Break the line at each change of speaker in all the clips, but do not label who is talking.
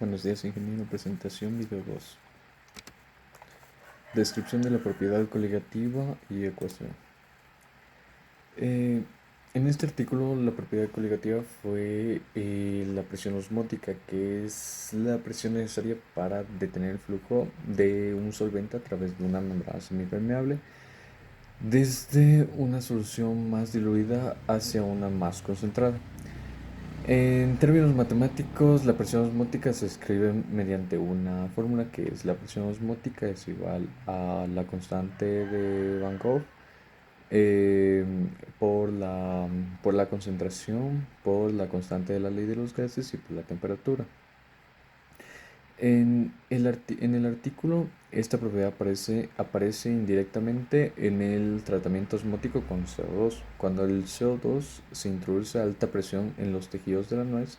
Buenos días, ingeniero. Presentación video 2. Descripción de la propiedad coligativa y ecuación. Eh, en este artículo, la propiedad coligativa fue la presión osmótica, que es la presión necesaria para detener el flujo de un solvente a través de una membrana semipermeable desde una solución más diluida hacia una más concentrada. En términos matemáticos, la presión osmótica se escribe mediante una fórmula que es la presión osmótica es igual a la constante de Van Gogh eh, por la concentración, por la constante de la ley de los gases y por la temperatura. En el artículo, esta propiedad aparece indirectamente en el tratamiento osmótico con CO2. Cuando el CO2 se introduce a alta presión en los tejidos de la nuez,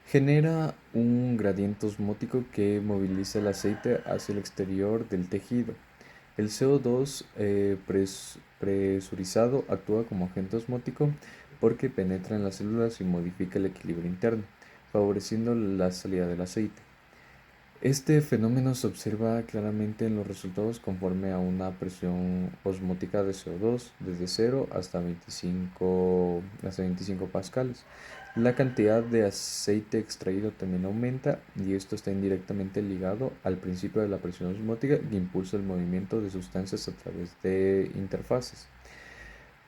genera un gradiente osmótico que moviliza el aceite hacia el exterior del tejido. El CO2 presurizado actúa como agente osmótico porque penetra en las células y modifica el equilibrio interno, favoreciendo la salida del aceite. Este fenómeno se observa claramente en los resultados conforme a una presión osmótica de CO2 desde 0 hasta 25 pascales. La cantidad de aceite extraído también aumenta y esto está indirectamente ligado al principio de la presión osmótica que impulsa el movimiento de sustancias a través de interfaces.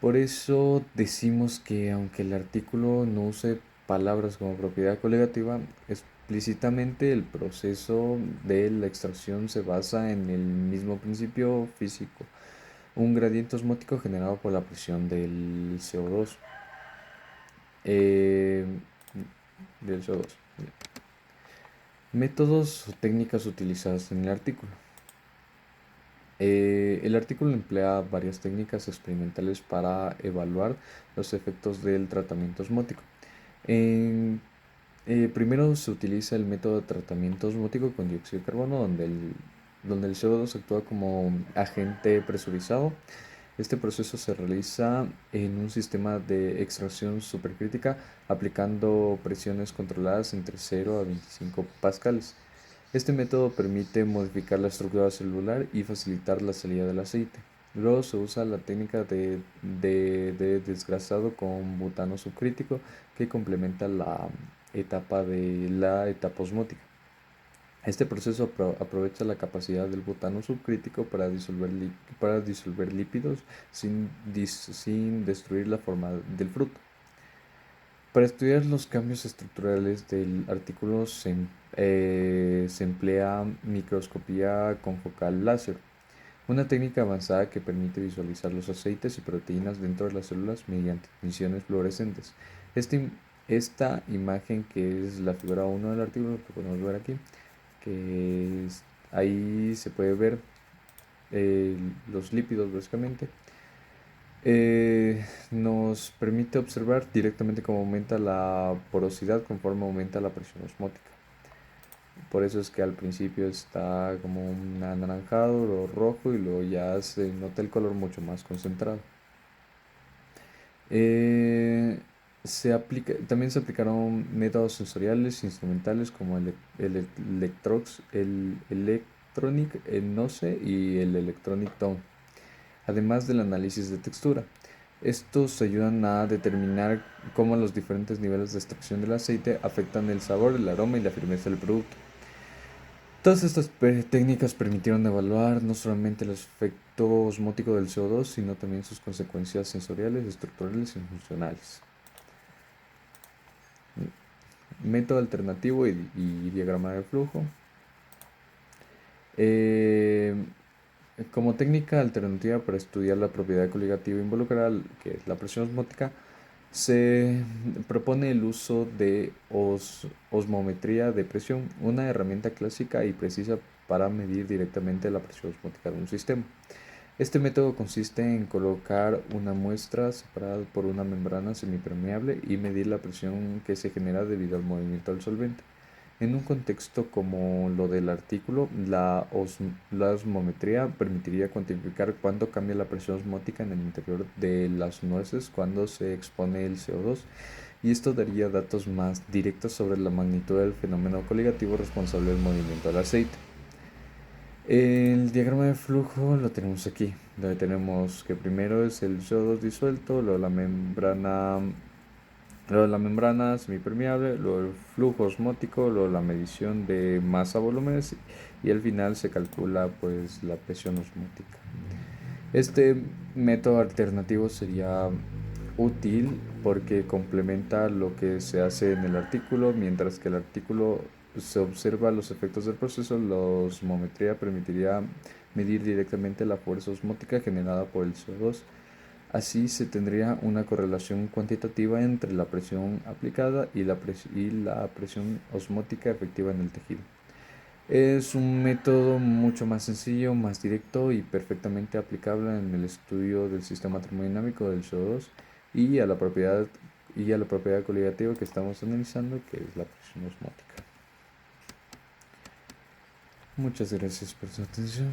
Por eso decimos que aunque el artículo no use palabras como propiedad coligativa, explícitamente el proceso de la extracción se basa en el mismo principio físico, un gradiente osmótico generado por la presión del CO2. eh, del CO2. Métodos o técnicas utilizadas en el artículo. El artículo emplea varias técnicas experimentales para evaluar los efectos del tratamiento osmótico. En- Primero se utiliza el método de tratamiento osmótico con dióxido de carbono, donde el CO2 actúa como agente presurizado. Este proceso se realiza en un sistema de extracción supercrítica aplicando presiones controladas entre 0 a 25 pascales. Este método permite modificar la estructura celular y facilitar la salida del aceite. Luego se usa la técnica de desgrasado con butano subcrítico que complementa la etapa osmótica. Este proceso aprovecha la capacidad del butano subcrítico para disolver lípidos sin destruir la forma del fruto. Para estudiar los cambios estructurales del artículo se emplea microscopía confocal láser, una técnica avanzada que permite visualizar los aceites y proteínas dentro de las células mediante emisiones fluorescentes. Esta imagen, que es la figura 1 del artículo, que podemos ver aquí, ahí se puede ver eh, los lípidos básicamente. Nos permite observar directamente cómo aumenta la porosidad conforme aumenta la presión osmótica. Por eso es que al principio está como un anaranjado o rojo y luego ya se nota el color mucho más concentrado. Eh, También se aplicaron métodos sensoriales instrumentales como el Electronic, el NOCE y el Electronic Tone, además del análisis de textura. Estos ayudan a determinar cómo los diferentes niveles de extracción del aceite afectan el sabor, el aroma y la firmeza del producto. Todas estas técnicas permitieron evaluar no solamente el efecto osmótico del CO2, sino también sus consecuencias sensoriales, estructurales y funcionales. Método alternativo y diagrama de flujo. Eh, Como técnica alternativa para estudiar la propiedad coligativa involucrada, que es la presión osmótica, se propone el uso de osmometría de presión, una herramienta clásica y precisa para medir directamente la presión osmótica de un sistema. Este método consiste en colocar una muestra separada por una membrana semipermeable y medir la presión que se genera debido al movimiento del solvente. En un contexto como lo del artículo, la osmometría permitiría cuantificar cuánto cambia la presión osmótica en el interior de las nueces cuando se expone el CO2 y esto daría datos más directos sobre la magnitud del fenómeno coligativo responsable del movimiento del aceite. El diagrama de flujo lo tenemos aquí, donde tenemos que primero es el CO2 disuelto, luego la membrana semipermeable, luego el flujo osmótico, luego la medición de masa volúmenes y al final se calcula pues la presión osmótica. Este método alternativo sería útil porque complementa lo que se hace en el artículo, mientras que el artículo se observa los efectos del proceso. La osmometría permitiría medir directamente la fuerza osmótica generada por el CO2. Así se tendría una correlación cuantitativa entre la presión aplicada y la presión osmótica efectiva en el tejido. Es un método mucho más sencillo, más directo y perfectamente aplicable en el estudio del sistema termodinámico del CO2 y a la propiedad coligativa que estamos analizando, que es la presión osmótica. Muchas gracias por su atención.